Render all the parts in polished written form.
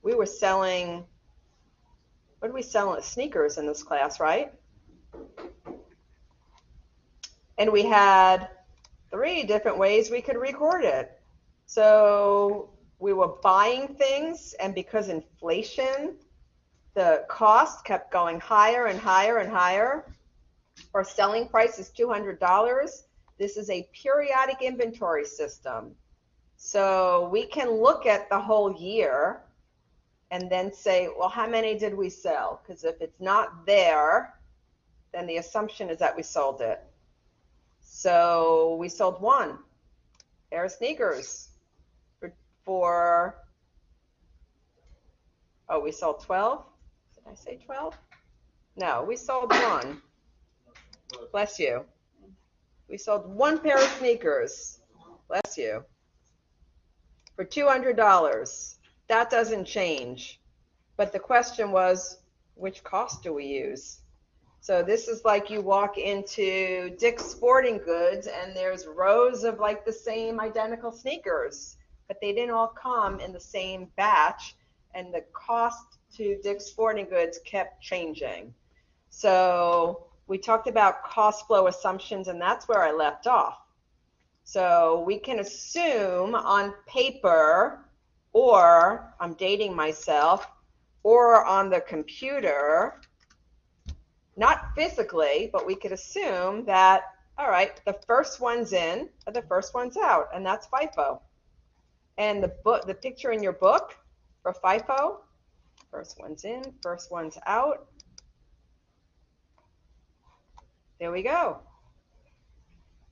we were selling, what did we sell? Sneakers in this class, right? And we had 3 different ways we could record it. So we were buying things, and because inflation, the cost kept going higher and higher and higher. Our selling price is $200. This is a periodic inventory system. So we can look at the whole year and then say, well, how many did we sell? Because if it's not there, then the assumption is that we sold it. So we sold 1 pair of sneakers for oh, we sold 12? Did I say 12? No, we sold 1. Bless you. We sold 1 pair of sneakers. Bless you. For $200. That doesn't change. But the question was, which cost do we use? So this is like you walk into Dick's Sporting Goods and there's rows of like the same identical sneakers, but they didn't all come in the same batch, and the cost to Dick's Sporting Goods kept changing. So we talked about cost flow assumptions, and that's where I left off. So we can assume on paper, or I'm dating myself, or on the computer, not physically, but we could assume that, all right, the first one's in or the first one's out, and that's FIFO. And the picture in your book for FIFO, first one's in, first one's out. There we go.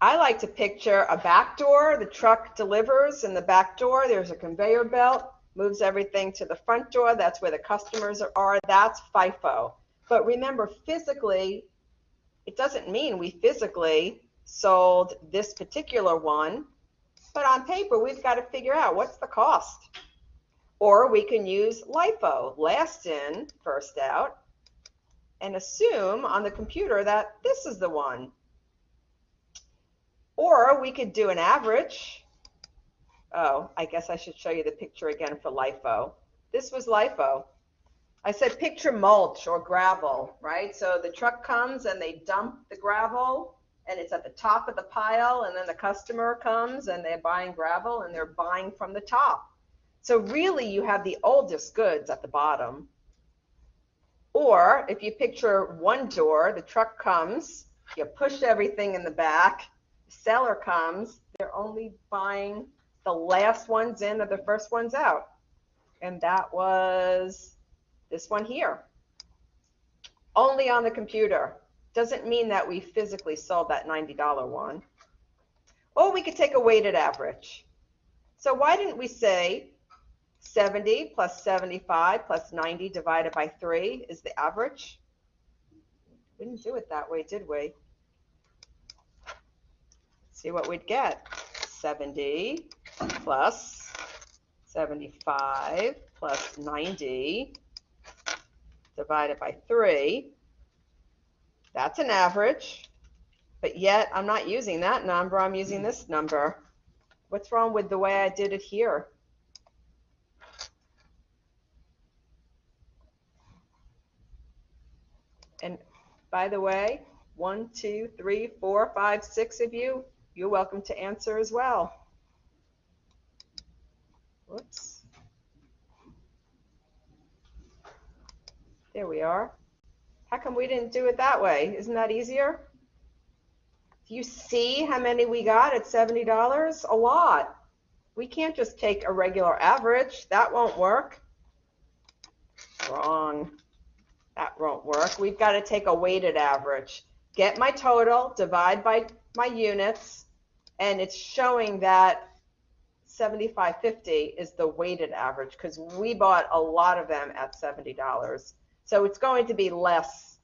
I like to picture a back door. The truck delivers in the back door. There's a conveyor belt, moves everything to the front door. That's where the customers are. That's FIFO. But remember, physically, it doesn't mean we physically sold this particular one. But on paper, we've got to figure out what's the cost. Or we can use LIFO, last in, first out, and assume on the computer that this is the one. Or we could do an average. Oh, I guess I should show you the picture again for LIFO. This was LIFO. I said picture mulch or gravel, right? So the truck comes and they dump the gravel, and it's at the top of the pile, and then the customer comes and they're buying gravel, and they're buying from the top. So really you have the oldest goods at the bottom. Or if you picture one door, the truck comes, you push everything in the back, the seller comes, they're only buying the last ones in or the first ones out. And that was this one here. Only on the computer. Doesn't mean that we physically sold that $90 one. Or we could take a weighted average. So why didn't we say 70 plus 75 plus 90 divided by 3 is the average? We didn't do it that way, did we? Let's see what we'd get. 70 plus 75 plus 90 divided by 3. That's an average, but yet I'm not using that number, I'm using this number. What's wrong with the way I did it here? And by the way, 1, 2, 3, 4, 5, 6 of you, you're welcome to answer as well. Whoops. There we are. How come we didn't do it that way? Isn't that easier? Do you see how many we got at $70? A lot. We can't just take a regular average. That won't work. Wrong. That won't work. We've got to take a weighted average. Get my total, divide by my units, and it's showing that 75.50 is the weighted average because we bought a lot of them at $70. So it's going to be less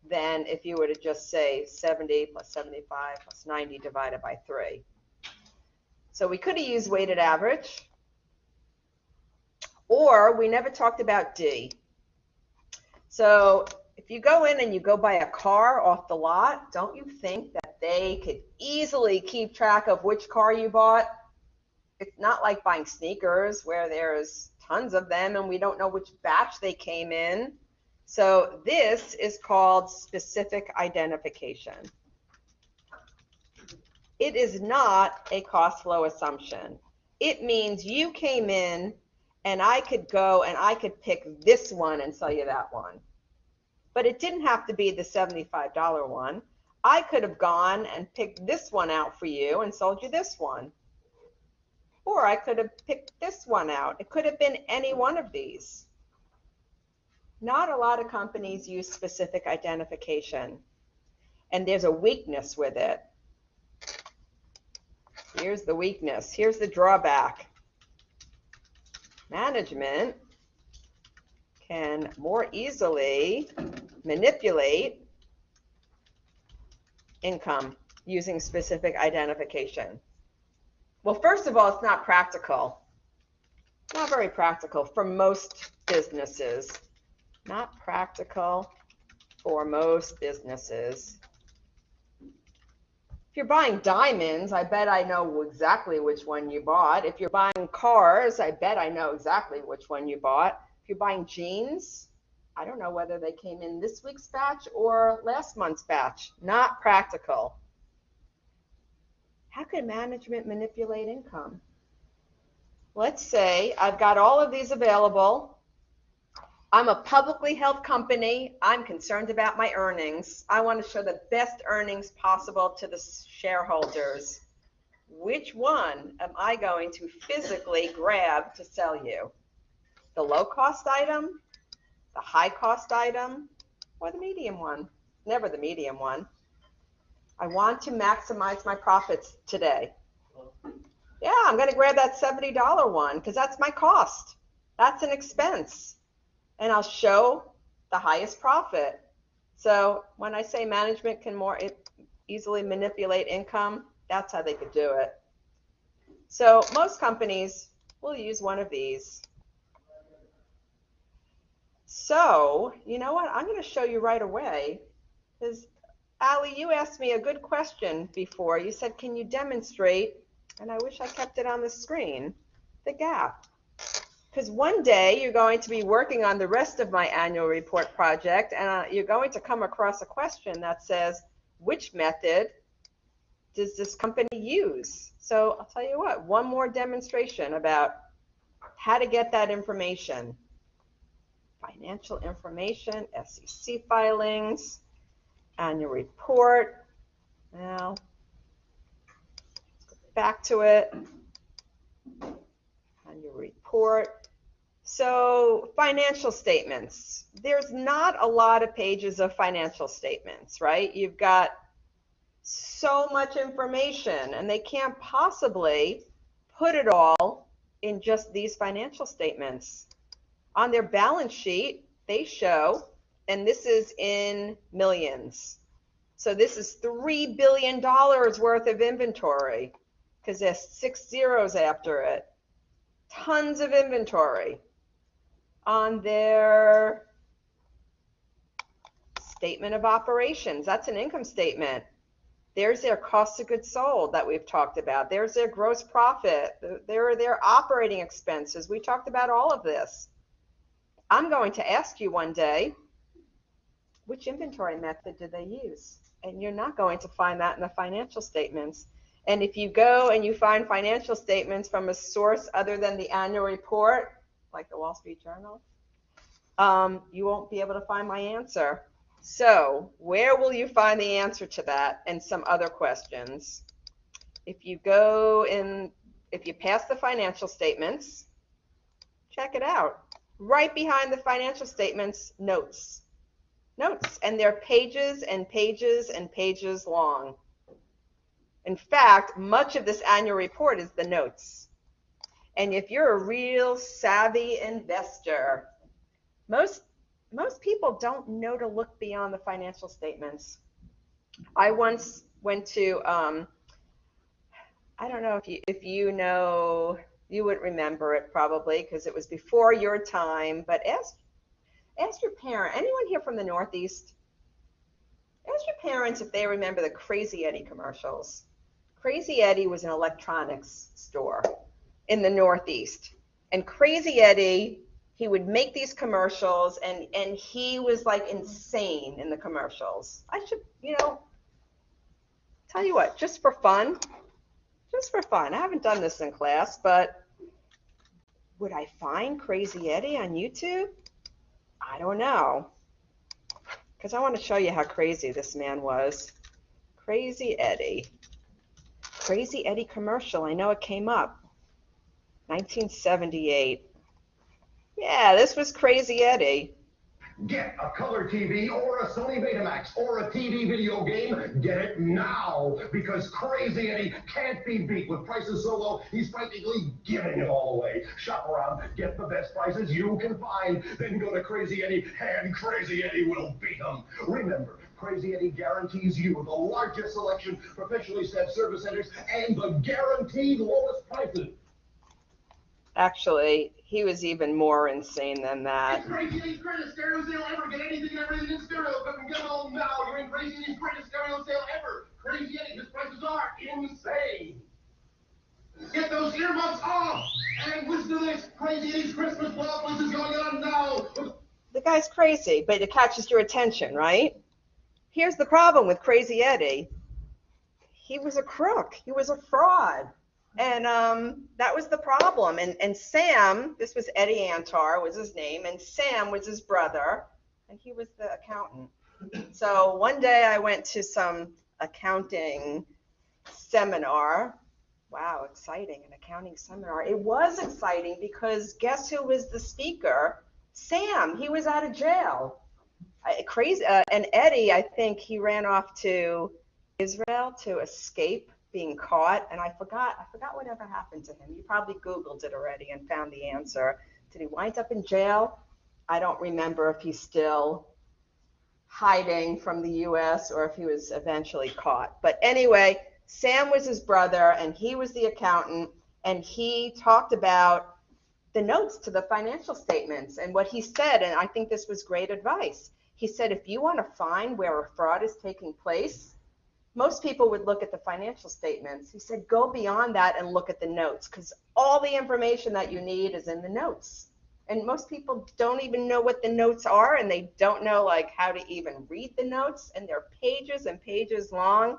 than if you were to just say 70 plus 75 plus 90 divided by 3. So we could have used weighted average, or we never talked about D. So if you go in and you go buy a car off the lot, don't you think that they could easily keep track of which car you bought? It's not like buying sneakers where there's tons of them and we don't know which batch they came in. So this is called specific identification. It is not a cost flow assumption. It means you came in and I could go and I could pick this one and sell you that one. But it didn't have to be the $75 one. I could have gone and picked this one out for you and sold you this one. Or I could have picked this one out. It could have been any one of these. Not a lot of companies use specific identification. And there's a weakness with it. Here's the weakness. Here's the drawback. Management can more easily manipulate income using specific identification. Well, first of all, it's not practical. Not very practical for most businesses. Not practical for most businesses. If you're buying diamonds, I bet I know exactly which one you bought. If you're buying cars, I bet I know exactly which one you bought. If you're buying jeans, I don't know whether they came in this week's batch or last month's batch. Not practical. How can management manipulate income? Let's say I've got all of these available. I'm a publicly held company. I'm concerned about my earnings. I want to show the best earnings possible to the shareholders. Which one am I going to physically grab to sell you? The low-cost item, the high-cost item, or the medium one? Never the medium one. I want to maximize my profits today. Yeah, I'm going to grab that $70 one because that's my cost. That's an expense. And I'll show the highest profit. So when I say management can more easily manipulate income, that's how they could do it. So most companies will use one of these. So, you know what? I'm going to show you right away because Allie, you asked me a good question before. You said, can you demonstrate, and I wish I kept it on the screen, the gap. Because one day you're going to be working on the rest of my annual report project and you're going to come across a question that says, which method does this company use? So I'll tell you what, one more demonstration about how to get that information. Financial information, SEC filings, annual report. Now, let's go back to it. Annual report. So financial statements. There's not a lot of pages of financial statements, right? You've got so much information and they can't possibly put it all in just these financial statements. On their balance sheet, they show, and this is in millions. So this is $3 billion worth of inventory because there's 6 zeros after it. Tons of inventory. On their statement of operations, that's an income statement. There's their cost of goods sold that we've talked about. There's their gross profit. There are their operating expenses. We talked about all of this. I'm going to ask you one day, which inventory method do they use? And you're not going to find that in the financial statements. And if you go and you find financial statements from a source other than the annual report, like the Wall Street Journal, you won't be able to find my answer. So where will you find the answer to that and some other questions? If you go in, if you pass the financial statements, check it out. Right behind the financial statements, notes. Notes, and they're pages and pages and pages long. In fact, much of this annual report is the notes. And if you're a real savvy investor, most people don't know to look beyond the financial statements. I once went to, I don't know if you know, you wouldn't remember it probably because it was before your time, but ask your parent, anyone here from the Northeast? Ask your parents if they remember the Crazy Eddie commercials. Crazy Eddie was an electronics store in the Northeast. And Crazy Eddie, he would make these commercials, and he was like insane in the commercials. I should, tell you what, just for fun, I haven't done this in class, but would I find Crazy Eddie on YouTube? I don't know, because I want to show you how crazy this man was. Crazy Eddie commercial, I know it came up, 1978. Yeah, this was Crazy Eddie. Get a color TV or a Sony Betamax or a TV video game. Get it now, because Crazy Eddie can't be beat. With prices so low, he's practically giving it all away. Shop around, get the best prices you can find, then go to Crazy Eddie, and Crazy Eddie will beat him. Remember, Crazy Eddie guarantees you the largest selection, professionally staffed service centers, and the guaranteed lowest prices. Actually, he was even more insane than that. It's Crazy Eddie's greatest stereo sale ever. Get anything and everything in stereo. But get them all now. You're in Crazy Eddie's greatest stereo sale ever. Crazy Eddie, his prices are insane. Get those earmuffs off. And listen to this. Crazy Eddie's Christmas blowout is going on now. The guy's crazy, but it catches your attention, right? Here's the problem with Crazy Eddie. He was a crook. He was a fraud. And that was the problem. And Sam, this was Eddie Antar was his name, and Sam was his brother, and he was the accountant. So one day I went to some accounting seminar. Wow, exciting, an accounting seminar. It was exciting because guess who was the speaker? Sam. He was out of jail. Crazy. And Eddie, I think he ran off to Israel to escape being caught, and I forgot whatever happened to him. You probably Googled it already and found the answer. Did he wind up in jail? I don't remember if he's still hiding from the U.S. or if he was eventually caught. But anyway, Sam was his brother, and he was the accountant, and he talked about the notes to the financial statements. And what he said, and I think this was great advice, he said, if you want to find where a fraud is taking place, most people would look at the financial statements. He said, go beyond that and look at the notes, because all the information that you need is in the notes. And most people don't even know what the notes are, and they don't know like how to even read the notes, and they're pages and pages long,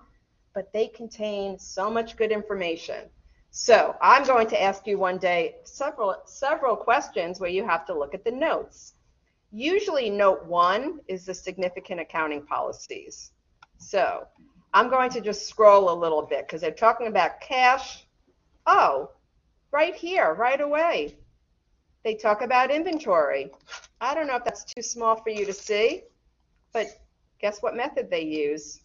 but they contain so much good information. So I'm going to ask you one day several questions where you have to look at the notes. Usually note 1 is the significant accounting policies. So I'm going to just scroll a little bit because they're talking about cash. Oh, right here, right away. They talk about inventory. I don't know if that's too small for you to see, but guess what method they use?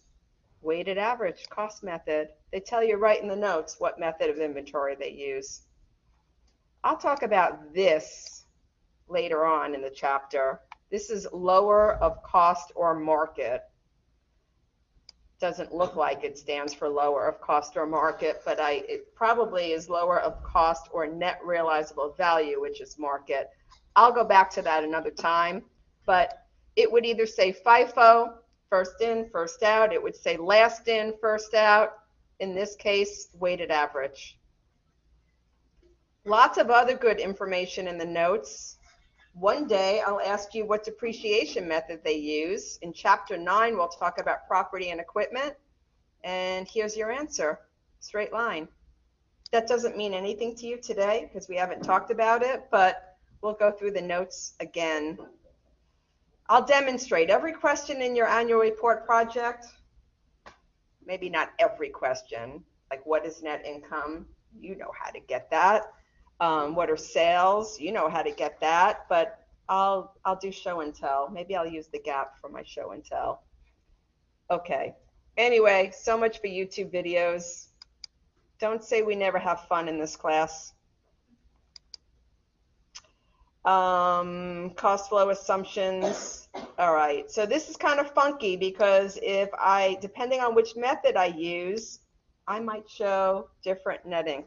Weighted average cost method. They tell you right in the notes what method of inventory they use. I'll talk about this later on in the chapter. This is lower of cost or market. Doesn't look like it stands for lower of cost or market, but it probably is lower of cost or net realizable value, which is market. I'll go back to that another time, but it would either say FIFO, first in, first out. It would say last in, first out. In this case, weighted average. Lots of other good information in the notes. One day I'll ask you what depreciation method they use. In chapter 9, we'll talk about property and equipment. And here's your answer, straight line. That doesn't mean anything to you today because we haven't talked about it, but we'll go through the notes again. I'll demonstrate every question in your annual report project. Maybe not every question, like what is net income? You know how to get that. What are sales? You know how to get that, but I'll do show and tell. Maybe I'll use the gap for my show and tell. Okay. Anyway, so much for YouTube videos. Don't say we never have fun in this class. Cost flow assumptions. All right. So this is kind of funky because depending on which method I use, I might show different net income.